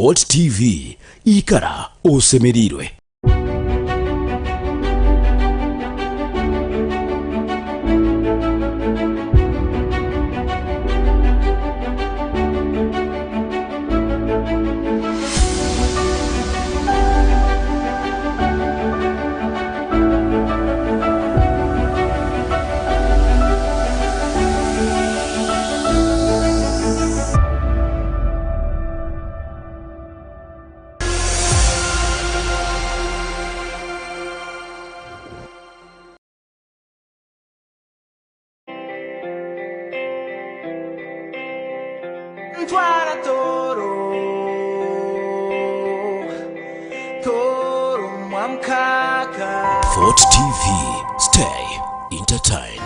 Fort TV, ikara osemerirwe. Fort TV, stay entertained.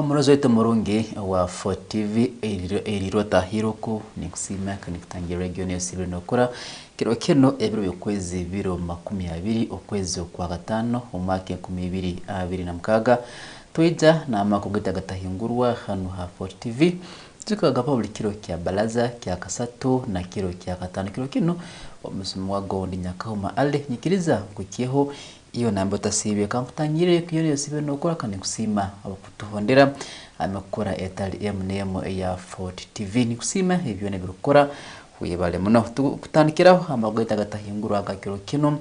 Murazoita murungi wa Fort TV erirota hiroko nikusima kanitangira region ya Sibiri nokora kiro keno ebiro kwezi biro 20 okwezi kwa gatano umwaka 2026 twija na Amakuru Agatahingurwa hano ha Fort TV tukaga public kiro kya balaza kya kasatu na kiro kya gatano kiro kino omusimu wa gondi nyakahoma ale nyikiriza kukiyeho iyo nambo tasibye kankutangire kuyone sibe nokora kandi kusima abakutuhondera amakora etali MNM ya Fort TV ni kusima ibyo ne birukora uyebale muno kutandikiraho Amakuru Agatahingurwa agakiro kino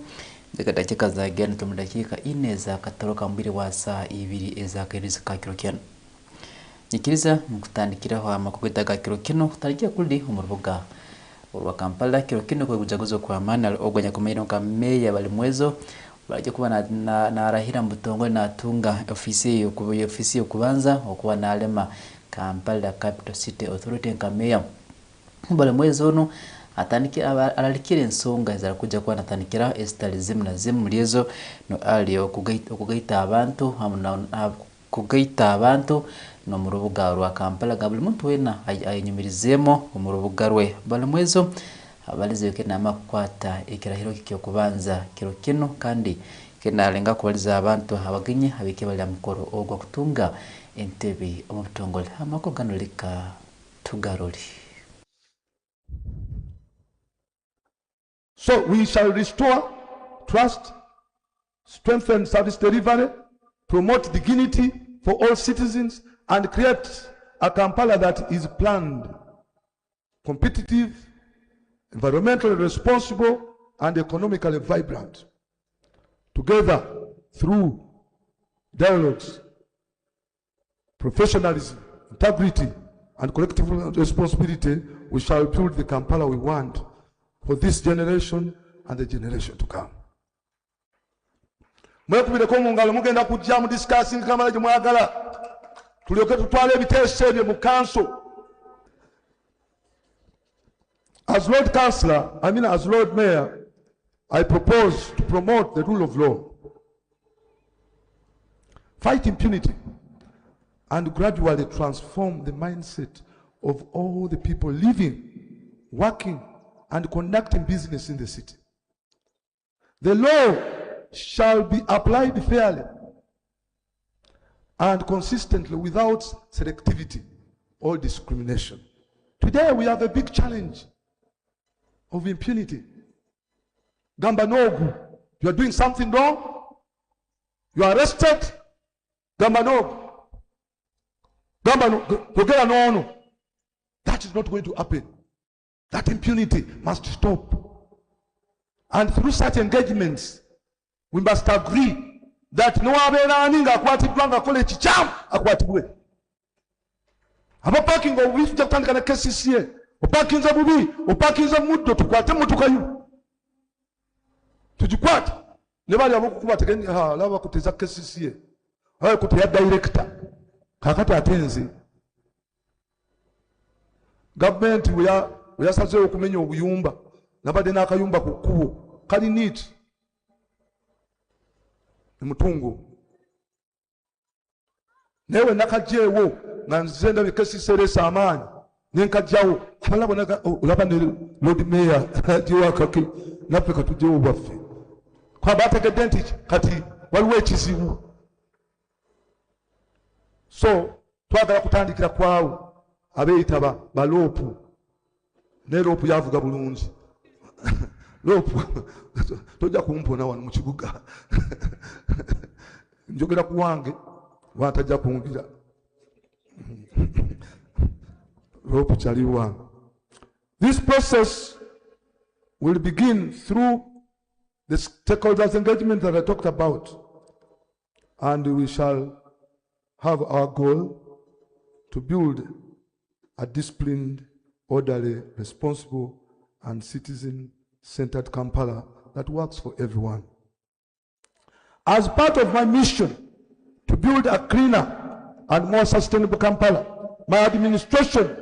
ndekadakika za gene to mudakika ineza katoroka mbiri wa saa 2 ezakiriza kakiro kino nikiriza mukutandikiraho Amakuru Agakiro kino tarikia kuldi umurubuga wa Kampala kiro kino kwa uchaguzi kwa amani ogwanya kumaino kameya bali mwezo baje kuba na arahira mbutongo na tunga ofisi yo kubanza okuba na alema Kampala Capital City Authority kameya bali mwezo no ataniki alalikire nsonga za kuja kwa natanikira estalizim na zimuliezo no ali okugaita abantu hamuna kugaita abantu no murubuga rwa Kampala gabuli muntu wena ayinyumirizemo umurubuga rwe bali mwezo abalize kena makwata ikirahiro kikyo kubanza kiro kino kandi kenalenga kubaliza abantu abaginye abike bali amukoro ogwa kutunga entebe omutongole amako ganolika tugaroli. So we shall restore trust, strengthen service delivery, promote dignity for all citizens, and create a Kampala that is planned, competitive, environmentally responsible, and economically vibrant. Together, through dialogues, professionalism, integrity, and collective responsibility, we shall build the Kampala we want for this generation and the generation to come. Mwekubile ko mungalo mugenda kujja mu discussing Kampala je mwagala tulioke tutwale bitese bye mu council. As Lord Councillor, as Lord Mayor, I propose to promote the rule of law, fight impunity, and gradually transform the mindset of all the people living, working, and conducting business in the city. The law shall be applied fairly and consistently without selectivity or discrimination. Today we have a big challenge of impunity. Gamba nogu, you are doing something wrong, you are arrested. Gamba nogu, Gamba no. That is not going to happen. That impunity must stop. And through such engagements, we must agree that no abeerani ng'akwatiddwa ng'akola ekikyamu akwatibwe. Aba parking obujja kutandika ne KCCA, opakinze bubi, opakinze muddo, tukwate mmotoka yo. Tugikwate. Ne bali abokukuba tegeni laba kuteza KCCA. Ayo kuteya director. Kakati atenze. Government we yasaze okumenya obuyumba. Nabade n'akayumba ku kkubo. Kali neat. Mutungo. Newe nakajewo nga nzenda bikesiseresa amaanyi nenkajjawo abalabona olaba ne Lord Mayor jiwa kaki naffe katujewo bwaffe kwa bategedde nti kati waliwo ekizibu. So twagala kutandikira kwawo abeeyita baloopu ne loopu yavuga bulungi. Loopu tojja kumpona wano mu kibuga. Njogera ku wange watajja kungira. Loopu kyali wange. This process will begin through the stakeholders engagement that I talked about, and we shall have our goal to build a disciplined, orderly, responsible, and citizen-centered Kampala that works for everyone. As part of my mission to build a cleaner and more sustainable Kampala, my administration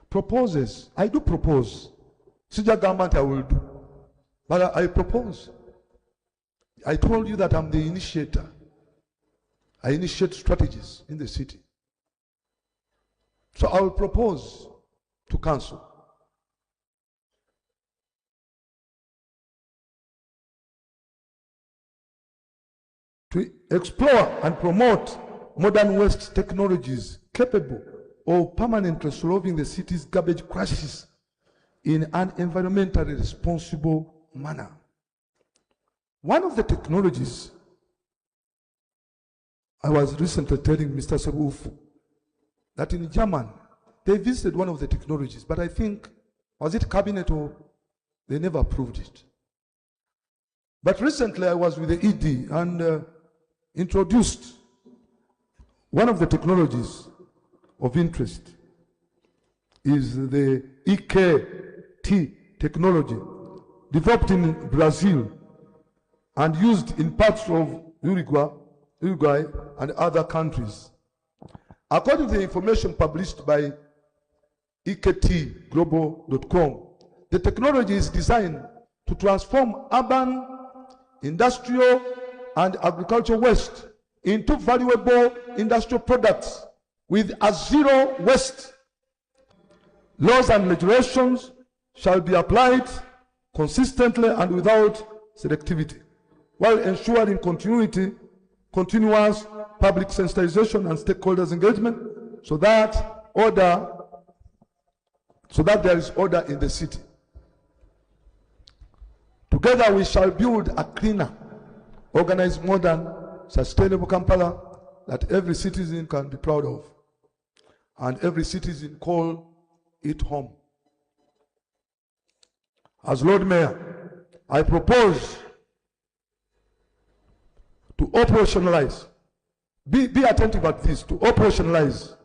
proposes, I do propose, Sija government I will do, but I propose. I told you that I'm the initiator. I initiate strategies in the city. So I will propose to council to explore and promote modern waste technologies capable of permanently solving the city's garbage crisis in an environmentally responsible manner. One of the technologies, I was recently telling Mr. Serufu that in Germany, they visited one of the technologies, but I think, was it cabinet or they never approved it. But recently I was with the ED and introduced one of the technologies of interest is the EKT technology, developed in Brazil and used in parts of Uruguay and other countries. According to the information published by ektglobal.com, the technology is designed to transform urban, industrial, and agricultural waste into valuable industrial products with a zero waste. Laws and regulations shall be applied consistently and without selectivity, while ensuring continuous public sensitization and stakeholders engagement so that there is order in the city. Together we shall build a cleaner, organized, modern, sustainable Kampala that every citizen can be proud of and every citizen call it home. As Lord Mayor, I propose to operationalize, be attentive at this, to operationalize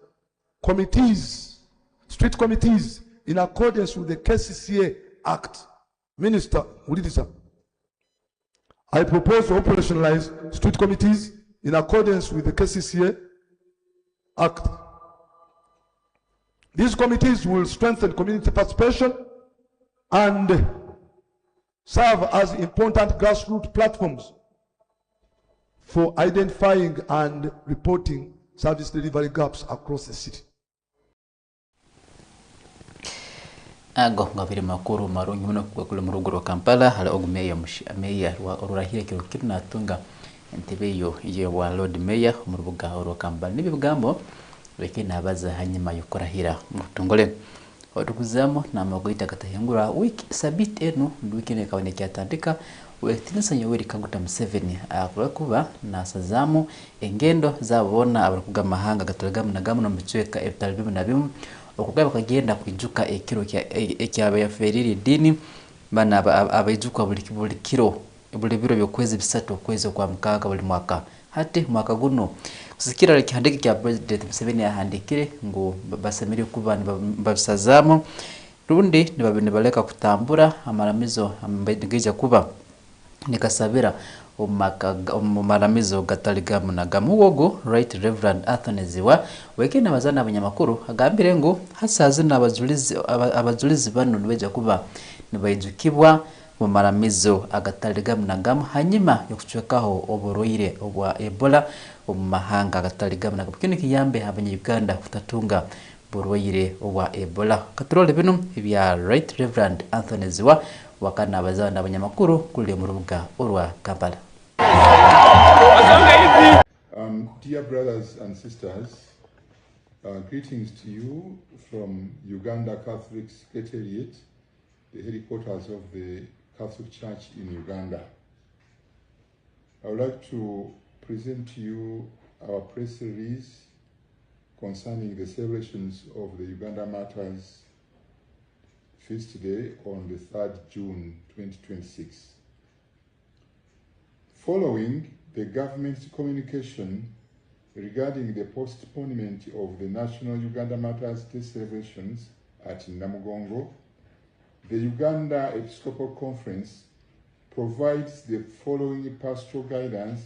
committees, street committees in accordance with the KCCA Act. Minister, I propose to operationalize street committees in accordance with the KCCA Act. These committees will strengthen community participation and serve as important grassroots platforms for identifying and reporting service delivery gaps across the city. Ago ngabiri makuru marungi muno kule mu rugo rwa Kampala hala ogumeya meya rurahire kiro kirina tunga entebe yo ye wa Lord Mayor mu rubuga rwa Kampala nibi bigambo reke nabaza hanyuma yokorahira mutungole odukuzamo na magoita Agatahingurwa wiki sabit eno ndwikine kaboneka yatandika wetinisa Yoweri Kaguta Museveni akura kuba nasazamu engendo zabona abakuga mahanga gatolagamu nagamu no micweka ebitalibimu nabimu okugaba kagenda kwijuka ekiro ekyabe yaferiri dini bana abayijuka buli kiro buli biro byokwezi bisatu okwezi kwa mukaaga buli mwaka hati mwaka guno kusikira ikihandiki kya President Museveni yahandikire ngo basemere kuba babisazamo rundi nibaleka kutambura amaramizo ambegeja kuba nikasabira omumaramizo gataligamu na gamuwogo Right Reverend Agatahingurwa wekena bazana abanyamakuru agambire ngo hasaze abajulizi bano nibeja kuba nibayijukibwa mu maramizo agataligamu na gamu hanyuma yokuchwekaho oburoire obwa Ebola mu mahanga agataligamu na gamu kino kiyambe abanyuganda kutatunga burwaire obwa Ebola katrole bino ebya Right Reverend Agatahingurwa wakana bazana abanyamakuru kule mu rubuga orwa Kampala. Dear brothers and sisters, greetings to you from Uganda Catholic Secretariat, the headquarters of the Catholic Church in Uganda. I would like to present to you our press release concerning the celebrations of the Uganda Martyrs Feast Day on the 3rd June 2026. Following the government's communication regarding the postponement of the National Uganda Martyrs Day celebrations at Namugongo, the Uganda Episcopal Conference provides the following pastoral guidance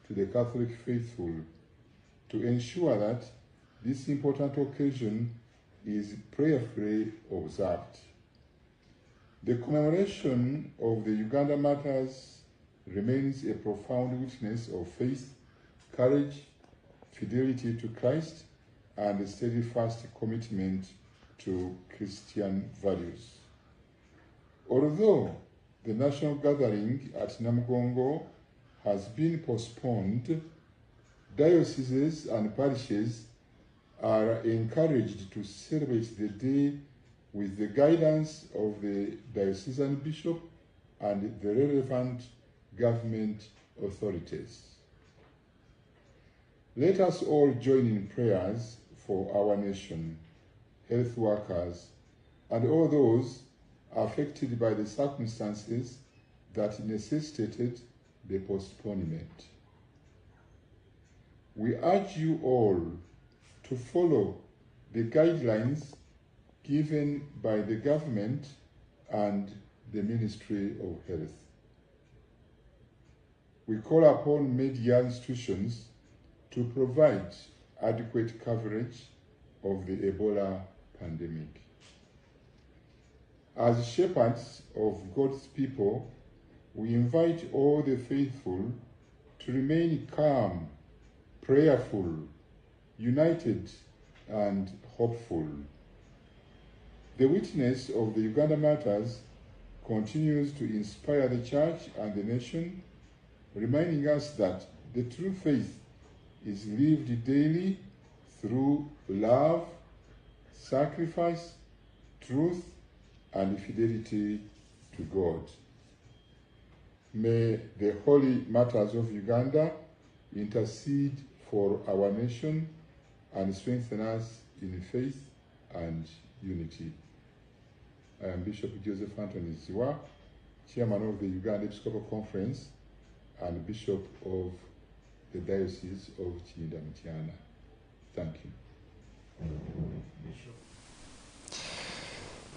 to the Catholic faithful to ensure that this important occasion is prayerfully observed. The commemoration of the Uganda Martyrs remains a profound witness of faith, courage, fidelity to Christ, and a steadfast commitment to Christian values. Although the national gathering at Namugongo has been postponed, dioceses and parishes are encouraged to celebrate the day with the guidance of the diocesan bishop and the relevant government authorities. Let us all join in prayers for our nation, health workers, and all those affected by the circumstances that necessitated the postponement. We urge you all to follow the guidelines given by the government and the Ministry of Health. We call upon media institutions to provide adequate coverage of the Ebola pandemic. As shepherds of God's people, we invite all the faithful to remain calm, prayerful, united, and hopeful. The witness of the Uganda Martyrs continues to inspire the Church and the nation, reminding us that the true faith is lived daily through love, sacrifice, truth, and fidelity to God. May the Holy Martyrs of Uganda intercede for our nation and strengthen us in faith and unity. I am Bishop Joseph Anthony Ziwa, Chairman of the Uganda Episcopal Conference and Bishop of the Diocese of Chinda-Matiana. Thank you.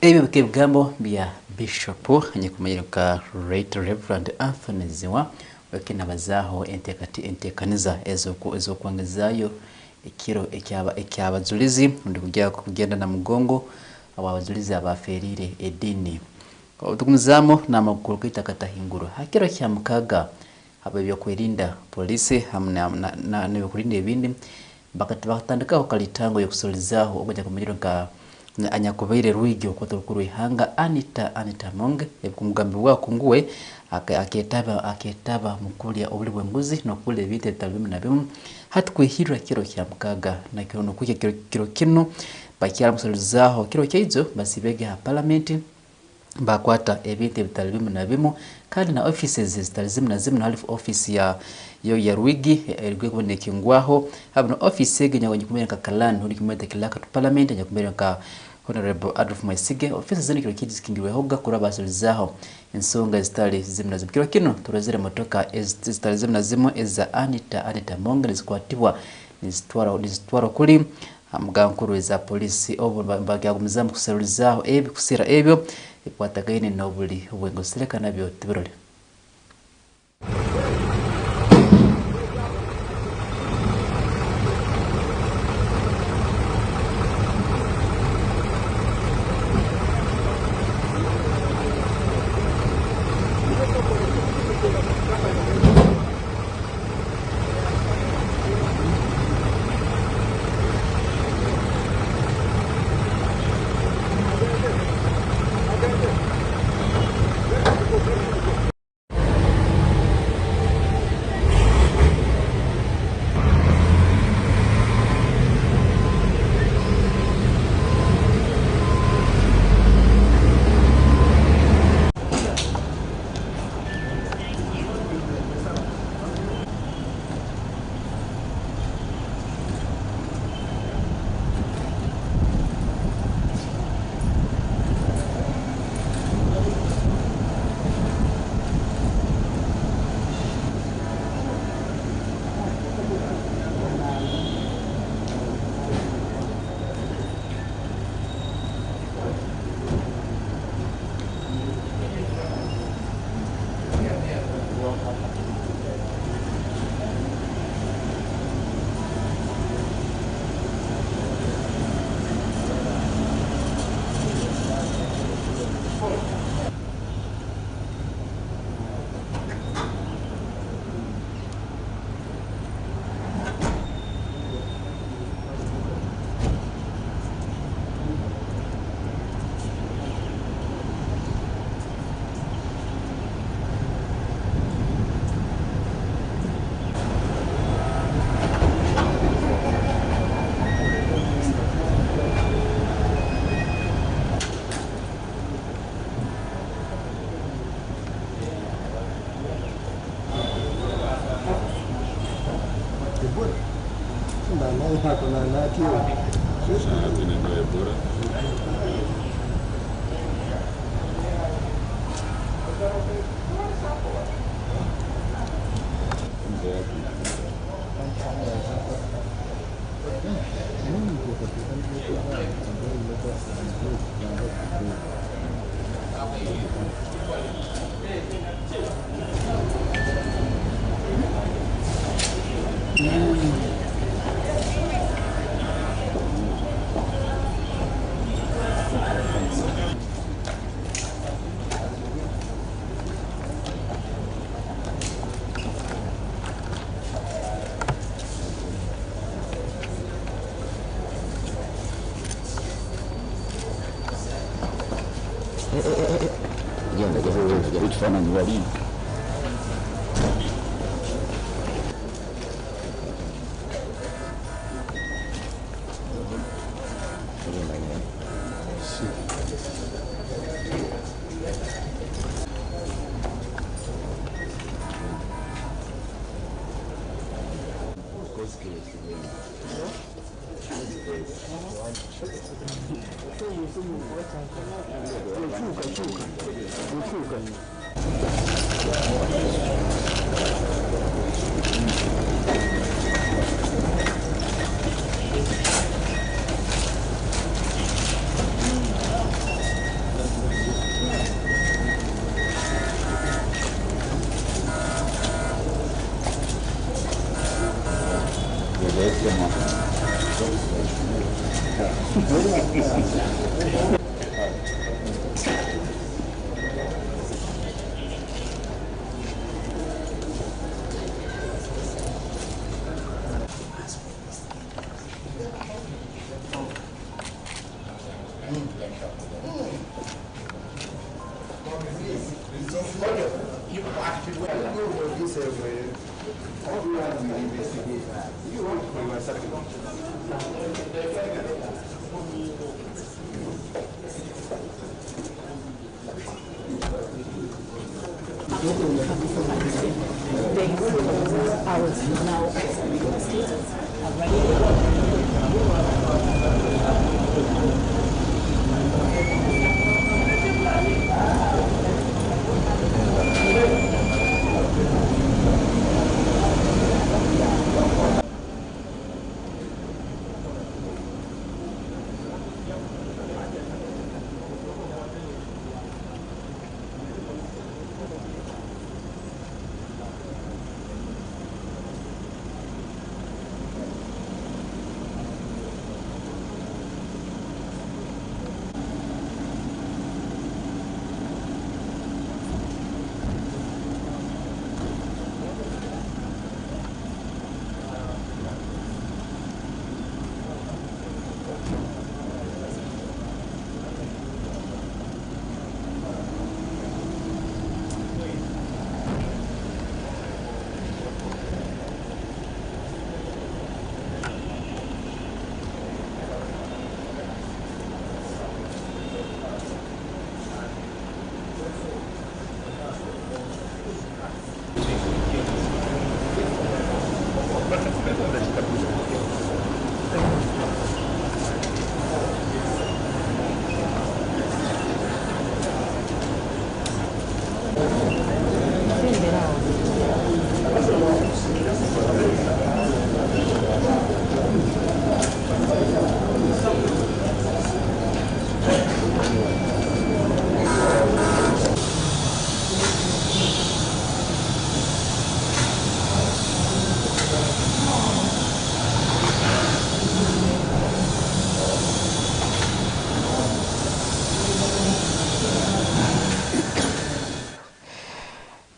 Ebi bigambo bya Bishop anyekumayirika Right Reverend Agatahingurwa wekena bazaho entekaniza ezo kwangezayo ekiro ekyabajulizi ndi kugenda na mugongo abajulizi abaferire edini otukumuzamo na Amakuru Agatahingurwa hakiro kya mukaga ababyo kwerinda polisi hamna na kurinda ebindi bakatandika okalitango yokusolizaho okujja kumuliro anyakubaire rwigyo kotokuru ihanga Anita Monge ebikumugambi wako nguwe aketaba mukulya obuli bwenguzi nokule bite tabimu na bimu hatukwihirwa kiro kya mukaga na kiro nokuye kiro kino bakyala musolizaho kiro kyaizo basibege ha parliament bakwata ebite bitalibimu na bimu kandi na offices zitalizimu na zimu na halifu office ya Rwigi erigwe kubonekingwaho habno office yege nyagonye kumenya kakalani huli kumeta kilaka tu parliament nyakumenya Honorable Adolf Mwesige ofisi zini kiro kizikingirwe hoga kura basurizaho ensonga zitali zimna zimkiro kino turazire motoka zitali zimna zimo eza Anita Monga nizikwatibwa nizitwara kuri mugankuru za polisi obo bagyagumizamu kuserizaho kusira ebyo ikwatagaine nobuli obwengo seleka nabyo tibirole.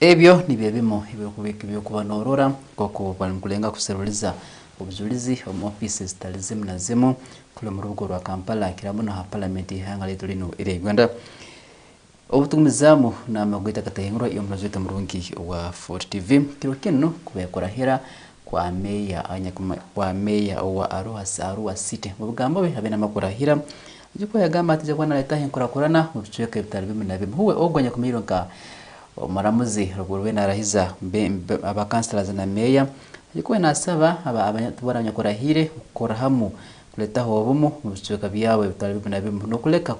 ebyo nibyo bimo ebyokubanorora koko balikulenga kuseruliza obujulizi omu ofisi zitali zimu na zimu kule mu rugo rwa Kampala kiramuno ha parliament ihanga letu lino eri Uganda obutumizamu na Amakuru Agatahingurwa iyo mulazo wetu murungi wa Fort TV kiro kino kubekorahera kwa meya wa Arua City mu bugambo be abena makurahira yuko yagamba ati jakwana leta hinkurakurana mu bicweka bitari bimu na bimu huwe ogwanya kumironka omaramuzi rugurwe na rahiza aba councillors na meya yuko nasaba abanyaturanya kurahire ukora hamu kuleta hobumu mu bicweka byawe bitari bimu na bimu no kuleka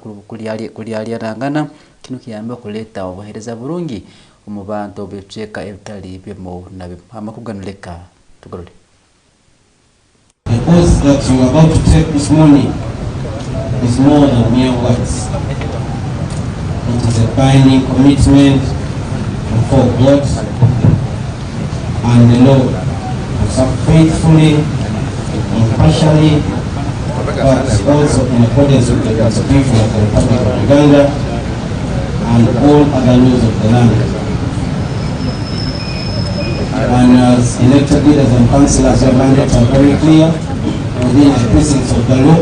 kuliali rangana kino kiyamba kuleta obuhereza burungi umubantu bicweka ebitari bimu na bimu amakuganuleka tugorore. The oath that you are about to take this morning is more than mere words. It is a binding commitment before God and the Lord to serve faithfully, impartially, but also in accordance with the Constitution of the Republic of Uganda and all other laws of the land. And as elected leaders and councillors, your mandates are very clear within the precincts of the law,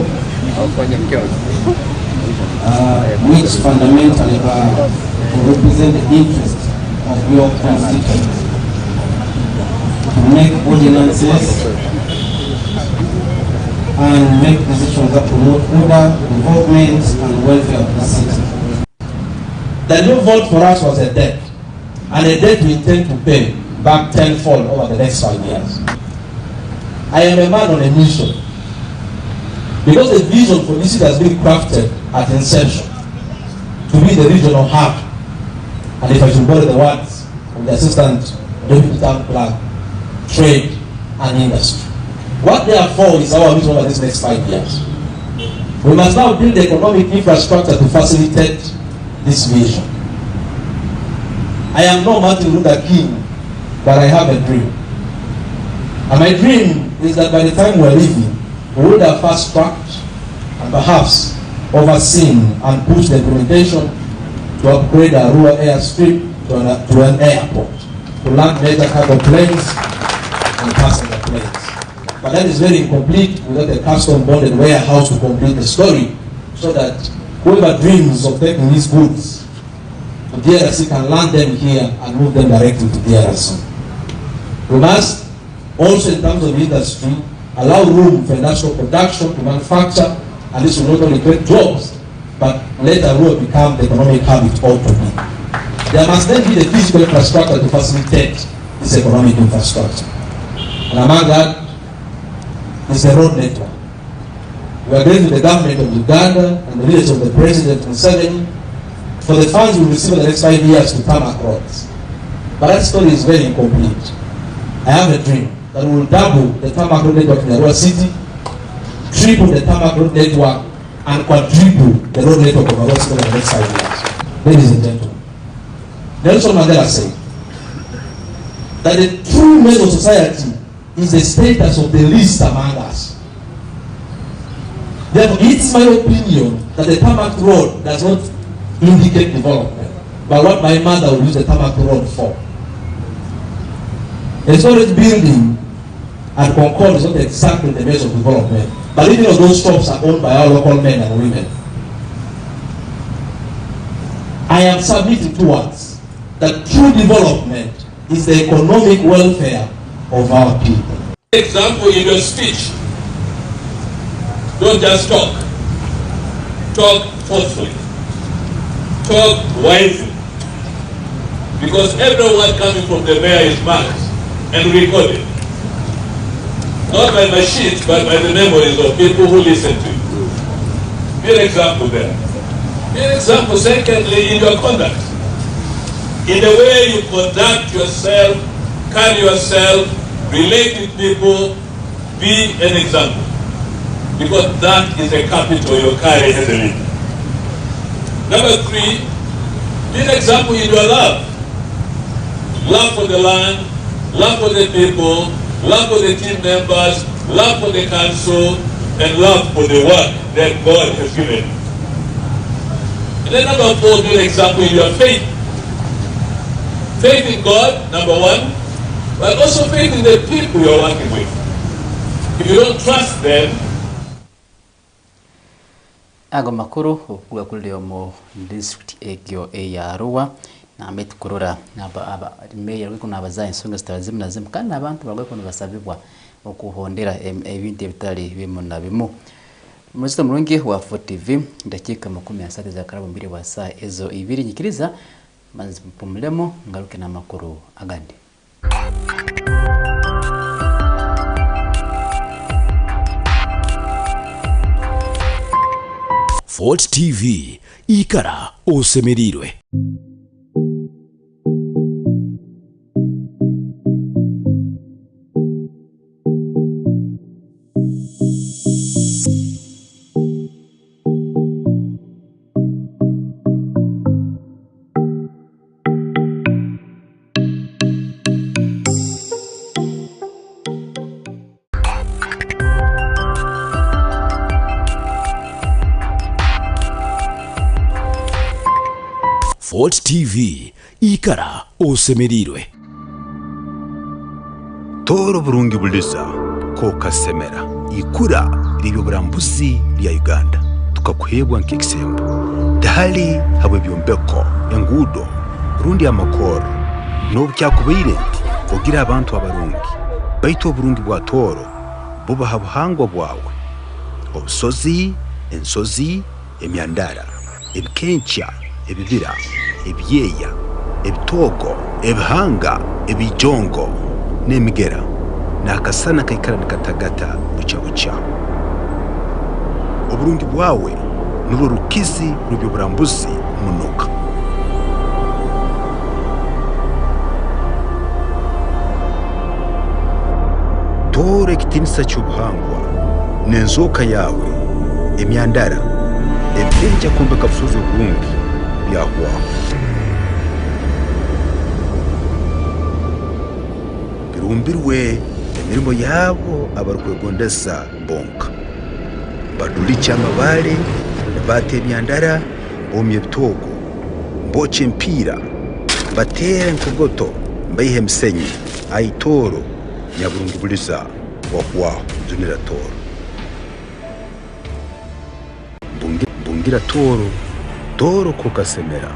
which fundamentally are to represent the interests of your constituents, to make ordinances and make decisions that promote order, development and welfare of the city. The new vote for us was a debt, and a debt we intend to pay back tenfold over the next 5 years. I am a man on a mission, because the vision for this city has been crafted at inception to be the regional hub, and if I should borrow the words from the Assistant Deputy Town Clerk, trade and industry. What therefore is our vision over these next 5 years? We must now build the economic infrastructure to facilitate this vision. I am no Martin Luther King, but I have a dream. And my dream is that by the time we're leaving, we would have fast-tracked and perhaps overseen and pushed the implementation to upgrade our rural airstrip to an airport, to land major cargo planes and passenger planes. But that is very incomplete without a custom-bonded warehouse to complete the story, so that whoever dreams of taking these goods to DRC can land them here and move them directly to DRC. We must also, in terms of industry, allow room for industrial production to manufacture, and this will not only create jobs, but later will become the economic hub it ought to be. There must then be the physical infrastructure to facilitate this economic infrastructure. And among that is the road network. We are going to the government of Uganda and the leaders of the President Museveni for the funds we receive in the next 5 years to tarmac roads. But that story is very incomplete. I have a dream that we will double the tarmac road network in Arua City, triple the tarmac road network, and quadruple the road network of Arua City in the next 5 years. Ladies and gentlemen, Nelson Mandela said that the true measure of society is the status of the least among us. Therefore, it's my opinion that the tarmac road does not indicate development, but what my mother will use the tarmac road for. The storage building at Concord is not exactly the measure of development, but even though those shops are owned by our local men and women. I am submitting to us that true development is the economic welfare of our people. Example in your speech, don't just talk. Talk forcefully. Talk wisely. Because everyone coming from the mayor is marked and recorded. Not by machines, but by the memories of people who listen to you. Be an example there. Be an example, secondly, in your conduct. In the way you conduct yourself, carry yourself, relate with people, be an example. Because that is a capital you carry as a leader. Number 3, be an example in your love. Love for the land, love for the people, love for the team members, love for the council, and love for the work that God has given. And then number 4, be an example in your faith. Faith in God, number one, but also faith in the people you're working with. If you don't trust them, ago makuru okuga kuli omu district egyo eya Arua na metu kurura aba meya wiko nabaza ensonga zitarazimu na zimu kandi abantu bagwe kono basabibwa okuhondera ebintu ebitali bimu na bimu. Muzito mulungi wa 4TV dakika 30 za karabo mbiri wa saa ezo ibiri nyikiriza manzi mpumulemo ngaruke na makuru agandi. Fort TV ikara osemerirwe. Fort TV ikara osemerirwe. Toro burungi buliza ko kasemera ikura libyo burambuzi lya Uganda tukakuhebwa nk'ekisembo dahali habwe byombeko engudo rundi amakoro n'obukyakubaire nti kugira abantu abarungi baito burungi bwa toro buba habuhangwa bwawe obusozi ensozi emyandara ebikencha ebibira ebyeya ebitogo ebihanga ebijongo n'emigera n'akasana kaikara nikatagata bucha oburungi bwawe nubo rukizi rubyo burambuzi munuka tore kitinisa cy'ubuhangwa n'enzoka yawe emyandara ebikencha kumbeka busozi burungi byahwaho birumbirwe emirimo yabo abarukwegondesa bonka badulicha amabale bate emyandara bomye ebitogo mboche empira batera enkogoto mbayihe emisenyi aitoro nyaburungi buliza wahwaho junira toro mbungira toro kukasemera.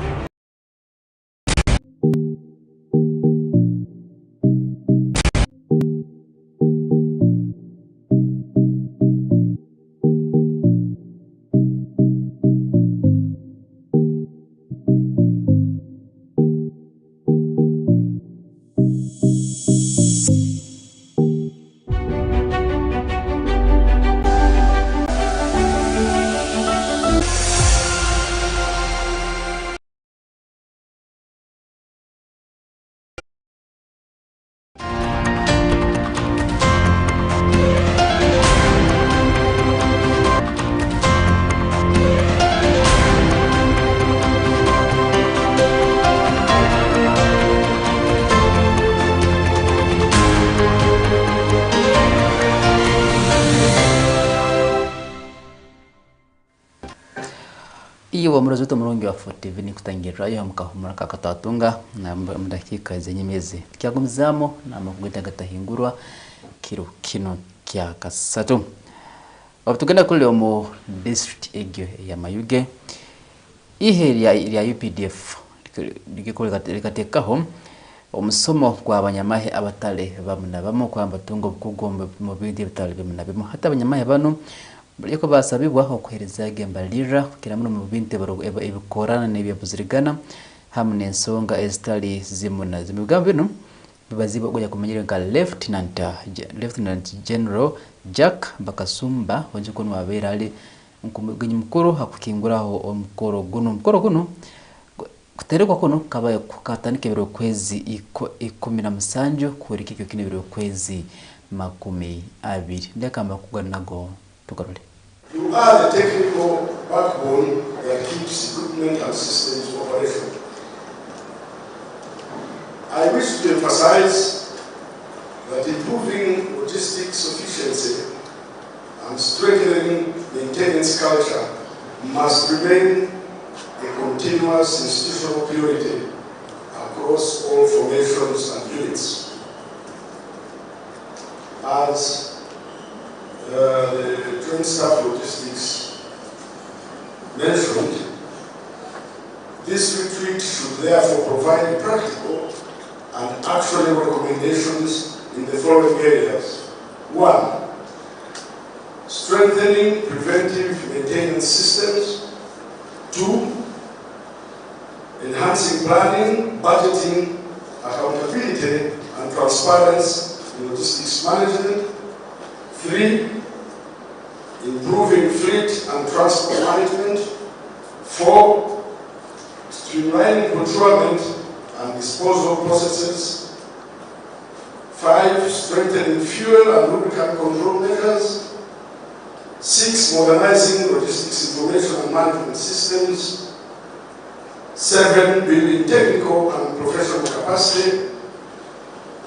Iyo murazuto mulungi wa 4TV ni kutangira yo mukahumura kakatatunga na mudakika zenye miezi kyagumizamo na Amakuru Agatahingurwa kino kya kasatu obutugenda kule mu district egyo ya Mayuge ihe ya UPDF likatekaho omusomo kwa abanyamahe abatale bamuna bamo kwamba tungo bukugombe mu bindi bitale bimuna bimo hata abanyamahe bano Bariko basabibwa okuhereza gembalira kira muno mu binte ebikorana n'ebyabuzirigana hamwe ensonga ezitali zimuna zimugamba bino bibaziba goya kumenyera nka Lieutenant General Jack Bakasumba wanje kono wabera ali nkumuganye mukuru hakukinguraho omukoro guno kuterekwa kono kabaye kukatanike biro kwezi 17 kuri kikyo kine biro kwezi 20 ndakamba kuganago. You are the technical backbone that keeps equipment and systems operational. I wish to emphasize that improving logistics efficiency and strengthening maintenance culture must remain a continuous institutional priority across all formations and units. As the Joint Staff Logistics mentioned, this retreat should therefore provide practical and actionable recommendations in the following areas. 1. Strengthening preventive maintenance systems. 2. Enhancing planning, budgeting, accountability, and transparency in logistics management. 3. Improving fleet and transport management. 4. Streamlining procurement and disposal processes. 5. Strengthening fuel and lubricant control measures. 6. Modernizing logistics information and management systems. 7. Building technical and professional capacity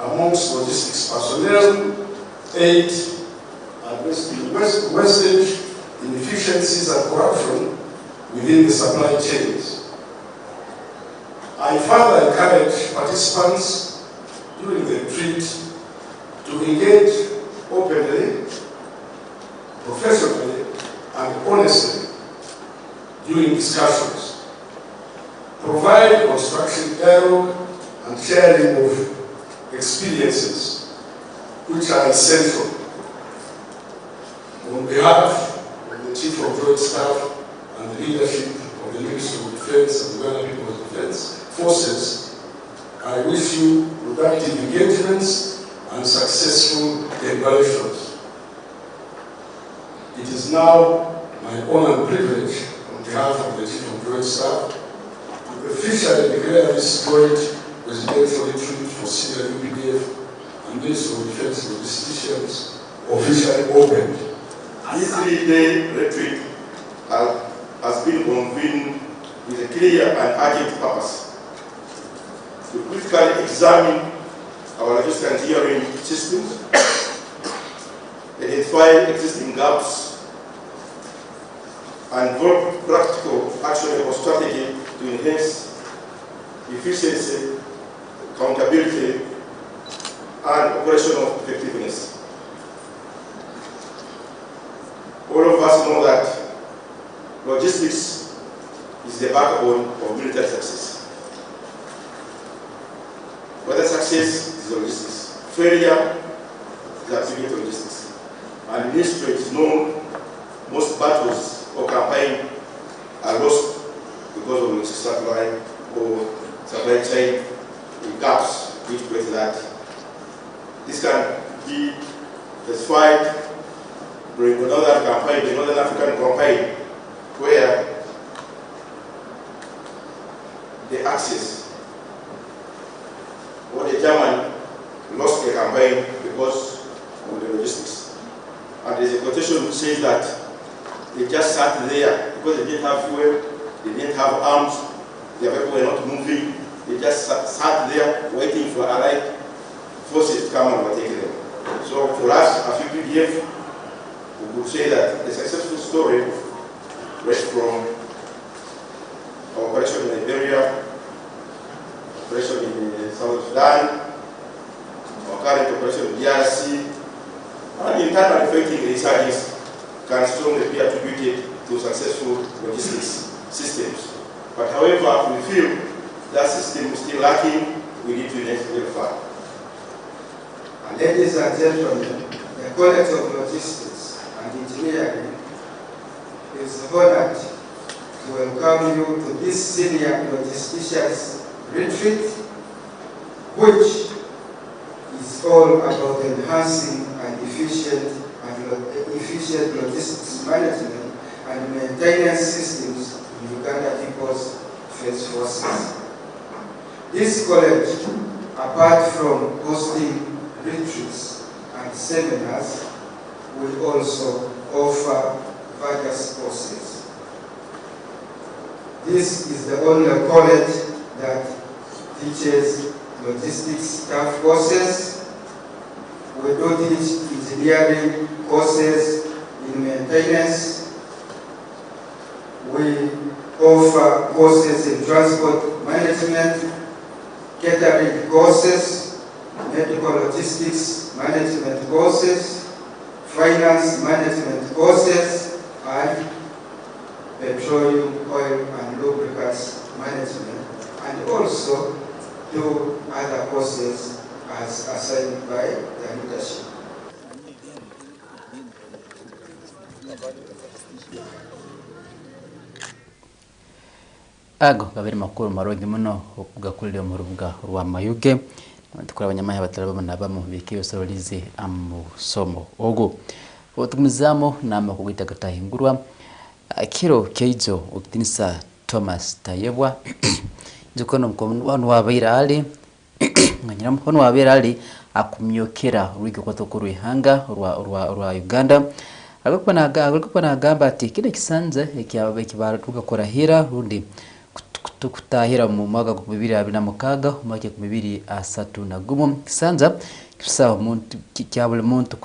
amongst logistics personnel. 8. Addressing wastage, inefficiencies, and corruption within the supply chains. I further encourage participants during the retreat to engage openly, professionally, and honestly during discussions. Provide constructive dialogue and sharing of experiences, which are essential. On behalf of the Chief of Joint Staff and the leadership of the Ministry of Defense and the Ghana People's Defense Forces, I wish you productive engagements and successful evaluations. It is now my honor and privilege, on behalf of the Chief of Joint Staff, to officially declare this joint residential retreat for senior UPDF and Ministry of Defense logisticians officially opened. This 3-day retreat has been convened with a clear and urgent purpose to critically examine our logistics and engineering systems, identify existing gaps, and develop practical actionable strategy to enhance efficiency, accountability, and operational effectiveness. All of us know that logistics is the backbone of military success. Whether success is logistics, failure is activity logistics. And in history, it is known most battles or campaigns are lost because of logistics supply or supply chain gaps, which create that. This can be specified during another campaign, the Northern African campaign, where the Axis or the German lost the campaign because of the logistics. And there's a quotation which says that they just sat there because they didn't have fuel, they didn't have arms, their people were not moving, they just sat there waiting for allied forces to come and overtake them. So for us, as UPDF, we would say that the successful story rests from our operation in Liberia, operation in South Sudan, our current operation in DRC, and internal effective researches can strongly be attributed to successful logistics systems. But however, we feel that system is still lacking, we need to invest very far. Ladies and gentlemen, the College of Logistics and Engineering is honored to welcome you to this senior logisticians retreat, which is all about enhancing an efficient logistics management and maintenance systems in Uganda People's Defense Forces. This college, apart from hosting retreats and seminars, will also offer various courses. This is the only college that teaches logistics staff courses. We do teach engineering courses in maintenance. We offer courses in transport management, catering courses, medical logistics management courses, finance management courses, and petroleum, oil, and lubricants management, and also do other courses as assigned by the leadership. Ago kabiri makuru marogi muno okugakulira mu rubuga rwa Mayuge tukura abanyamahanga bataraba nabamo bikiyo sorolize amusomo ogo otumizamo nama kugita Agatahingurwa kiro keizo okutinisa Thomas Tayebwa jukono mkono wa bairali nganyira mkono wa bairali akumyokera rwiko kwatokuru ihanga rwa Uganda agakwa na gamba ati kile kisanze ekyaba ekibara korahira rundi kutahira mu mwaka wa 2026 umwaka wa 2031 kisanza kisa umuntu kyabule muntu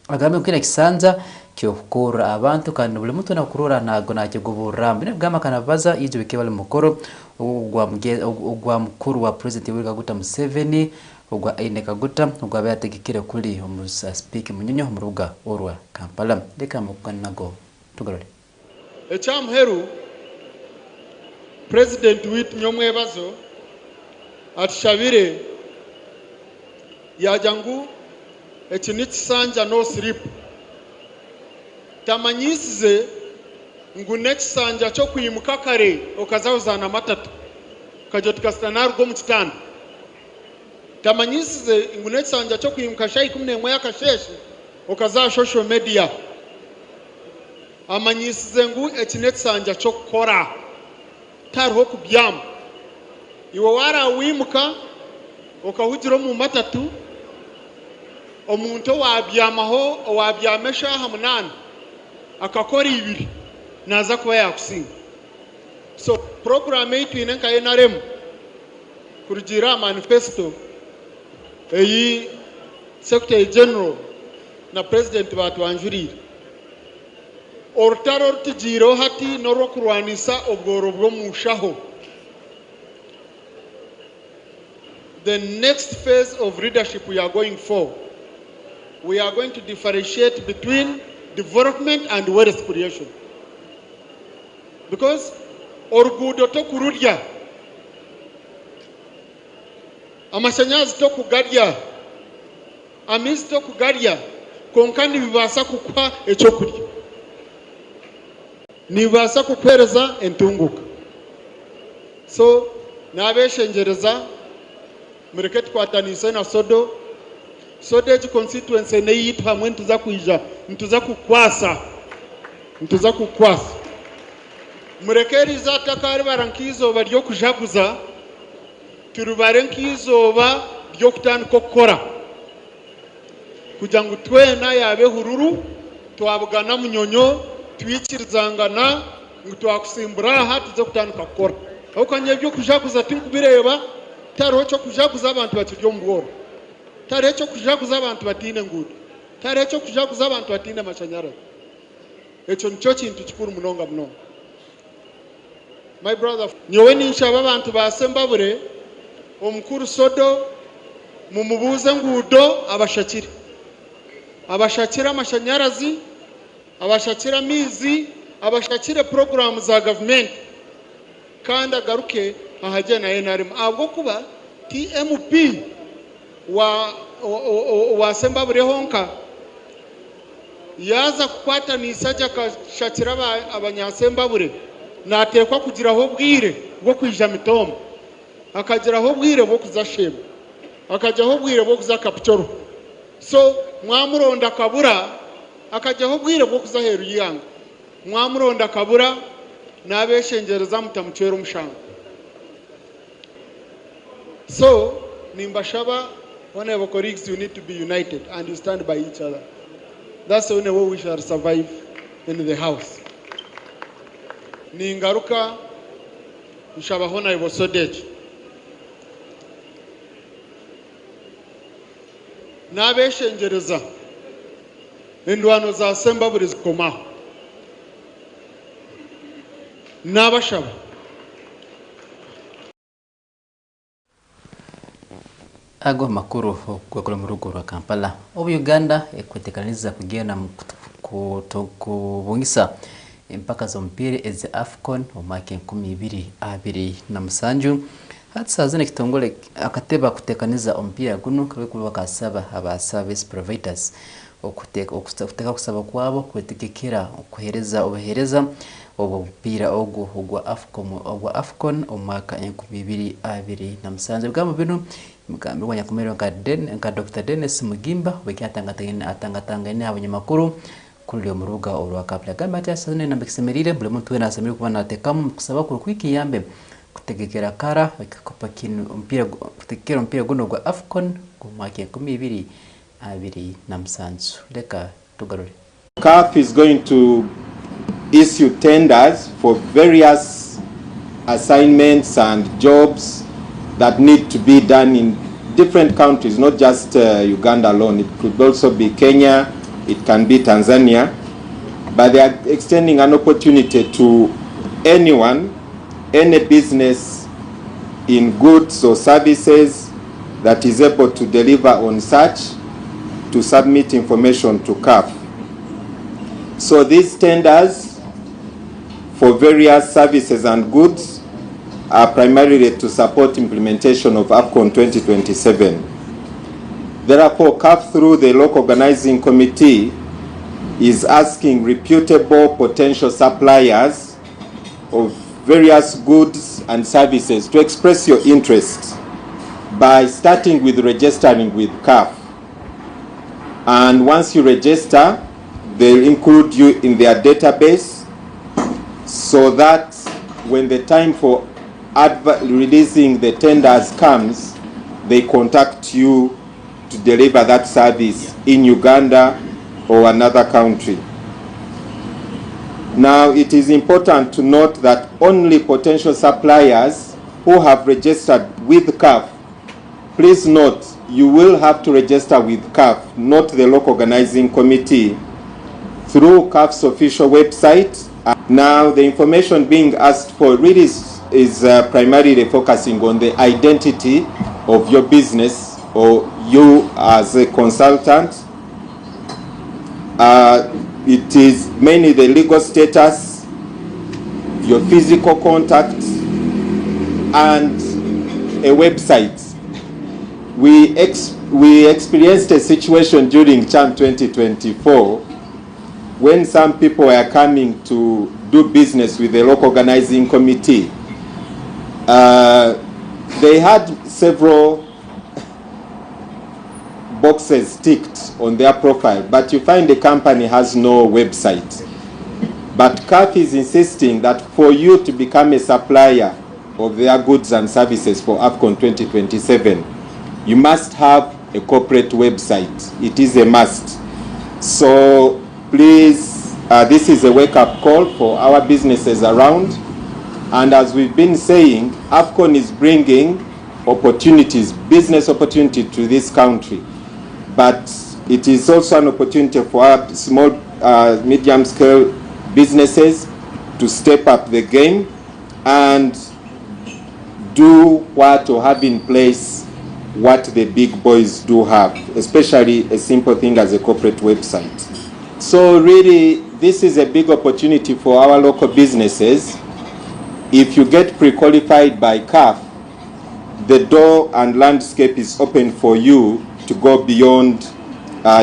agambe kile kisanza kyokora abantu kandi buli muntu nakurora nago nakigubura mbine bwama kanabaza izo bikebale mukoro ogwa mukuru wa president Yoweri Kaguta Museveni ogwa Aine Kaguta ogwa bayategekere kuri umusa speak munyonyo mu ruga orwa Kampala deka mukanago tugarore ekyamheru president wit nyomwebazo atushabire yajangu ekinikisanja no slip tamanyisize ngunekisanja cyo kwimuka kare okazawuzana matatu kajo tukastana rugo mu kitanda tamanyisize ngunekisanja cyo kwimuka shayi 11 yakasheshe okaza social media amanyisize ngu ekinekisanja cyo kora tariho kubyama iwe wara wimuka okahugiro mu matatu omuntu wabyamaho wabyamesha hamunana akakora ibiri naza kuba yakusinga so program yetu inenka NRM kurugira manifesto eyi secretary general na president batwanjurira orutaro rutijiro hati noro kurwanisa obworo bwo mushaho. The next phase of leadership we are going for, we are going to differentiate between development and wealth creation. Because orugudo to kurudya, amashanyazi to kugadya, amizi to kugadya, konkani bibasa kukwa echokurya. Nibasa kukwereza entunguka. So nabeshengereza mureketi kwatanise na sodo echi constituency neyitu hamwe ntuza kuija ntuza kukwasa murekeriza takari barankizoba ryo kujaguza turubare nkizoba ryo kutandika okukora kugira ngo twena yabe hururu twabugana munyonyo twikirizangana ngo twakusimbura aha tuze kutandika gukora aho kanye byo kujaguza tinkubireba taro cyo kujaguza abantu bakiryo mboro taro cyo kujaguza abantu batine ngudu taro cyo kujaguza abantu batine amashanyarazi echo nicho kintu kikuru munonga muno. My brother nyowe ninshaba abantu basembabure omukuru sodo mumubuze ngudo abashakira amashanyarazi abashakira mizi abashakire program za government kandi agaruke ahaje na NRM abwo kuba TMP wa Sembabure honka yaza kukwata nisaja kashakira abanyasembabure natekwa kugiraho bwire bwo kwija mitomo akagiraho bwire bwo kuzashema akajaho bwire bwo kuza kapchoro so mwamuronda kabura akajaho bwire bwo kuzaheru yanga mwamuronda kabura nabeshengereza mutamucwera umushanga. So nimbashaba whenever colleagues you need to be united and you stand by each other. That's the only way we shall survive in the house. Ningaruka nshabahona ibosodeje nabeshengereza endwano za Sembabure zikomaho nabashaba ago makuru kwa murugo rwa Kampala obu Uganda ekwetekaniza kugenda kubungisa empaka z'omupiira eze AFCON omwaka 2027 hatsazana kitongole akateba kutekaniza omupiira guno kwe bakasaba aba service providers okuteka kusaba kwabo kwetekekera okuhereza obupiira ogwa AFCON omwaka 2027 bwamo bino mugambi wa nyakumero nka Dr. Dennis Mugimba wekiatangatangene abanyamakuru kuri yo muruga olwa Kampala gamba cyasane nambekisemerire bule muntu wena asemere kuba natekamu kusaba ku kwiki yambe kutegekera kara wekikopa kinu mpira kutegekera mpira guno gwa AFCON ku mwaka 2027 leka tugarure. CAF is going to issue tenders for various assignments and jobs that need to be done in different countries, not just Uganda alone. It could also be Kenya, it can be Tanzania, but they are extending an opportunity to anyone, any business in goods or services that is able to deliver on such to submit information to CAF. So these tenders for various services and goods are primarily to support implementation of AFCON 2027. Therefore, CAF through the local organizing committee is asking reputable potential suppliers of various goods and services to express your interest by starting with registering with CAF. And once you register, they'll include you in their database so that when the time for releasing the tenders comes, they contact you to deliver that service in Uganda or another country. Now, it is important to note that only potential suppliers who have registered with CAF, please note, you will have to register with CAF, not the local organizing committee, through CAF's official website. Now, the information being asked for really is primarily focusing on the identity of your business or you as a consultant. It is mainly the legal status, your physical contact, and a website. We experienced a situation during CHAM 2024 when some people were coming to do business with the local organizing committee. They had several boxes ticked on their profile, but you find the company has no website. But CAF is insisting that for you to become a supplier of their goods and services for AFCON 2027, you must have a corporate website. It is a must. So please, this is a wake-up call for our businesses around. And as we've been saying, AFCON is bringing opportunities, business opportunity to this country. But it is also an opportunity for our small, medium-scale businesses to step up the game and do what or have in place what the big boys do have, especially a simple thing as a corporate website. So really, this is a big opportunity for our local businesses. If you get pre-qualified by CAF, the door and landscape is open for you to go beyond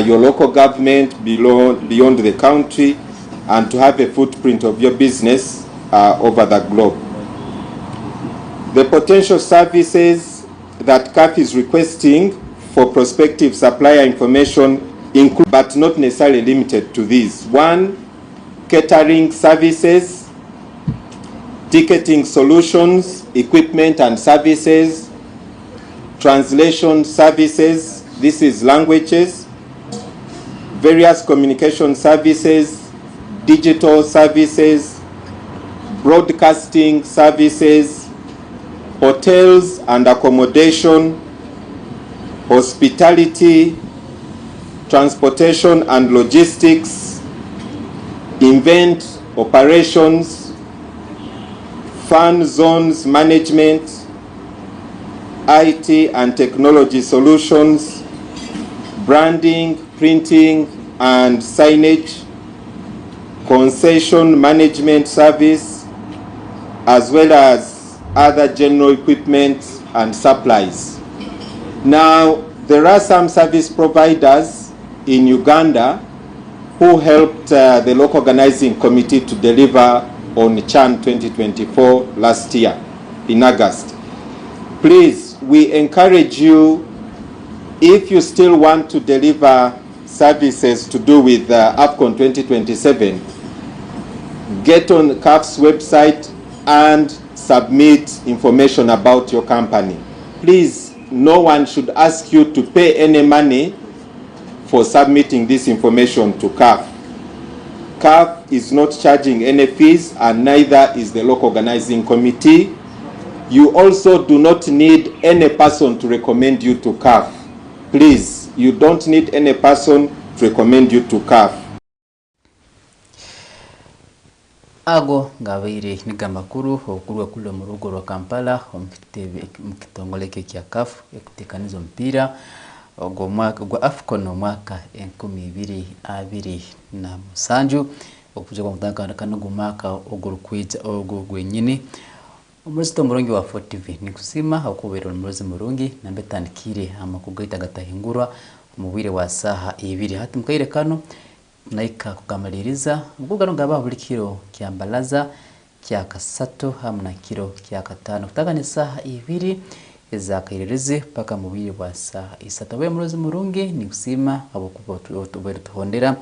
your local government, beyond the country, and to have a footprint of your business over the globe. The potential services that CAF is requesting for prospective supplier information include, but not necessarily limited to these. 1, catering services, ticketing solutions, equipment and services, translation services, this is languages, various communication services, digital services, broadcasting services, hotels and accommodation, hospitality, transportation and logistics, event operations, fan zones management, IT and technology solutions, branding, printing and signage, concession management service, as well as other general equipment and supplies. Now, there are some service providers in Uganda who helped the local organizing committee to deliver on CHAN 2024 last year in August. Please, we encourage you, if you still want to deliver services to do with AFCON 2027, get on CAF's website and submit information about your company. Please, no one should ask you to pay any money for submitting this information to CAF. CAF is not charging any fees, and neither is the local organizing committee. You also do not need any person to recommend you to CAF. Please, you don't need any person to recommend you to CAF. Ago ngabire ni Amakuru okurwa kule mu rugo rwa Kampala mukitongoleke kya CAF ekutekanizo mpira ogwo mwaka gwa AFCON mwaka 2027 okuja kwa mutanga kana gumaka ogurukwiza ogwo gwenyini Umuzito murungi wa 4TV ni kusima okubera umurozi murungi nambe tandikire Amakuru Agatahingurwa umubire wa saha 2 hati mukaire kano naika kukamaliriza mugugano ngaba buli kiro kyambalaza kya kasatu hamna kiro kya katano kutaka ni saha 2 ezakairirize paka mubiri wa saha 3 we murozi murungi ni kusima abokuba tuhondera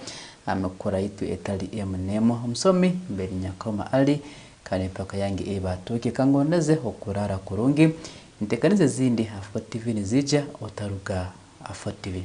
amakora yitu etali emunemo umusomi mbere nyakoma ali kane paka yangi ebatuke kangondeze okurara kurungi ntekanize zindi Afo TV nizija otaruga Afo TV.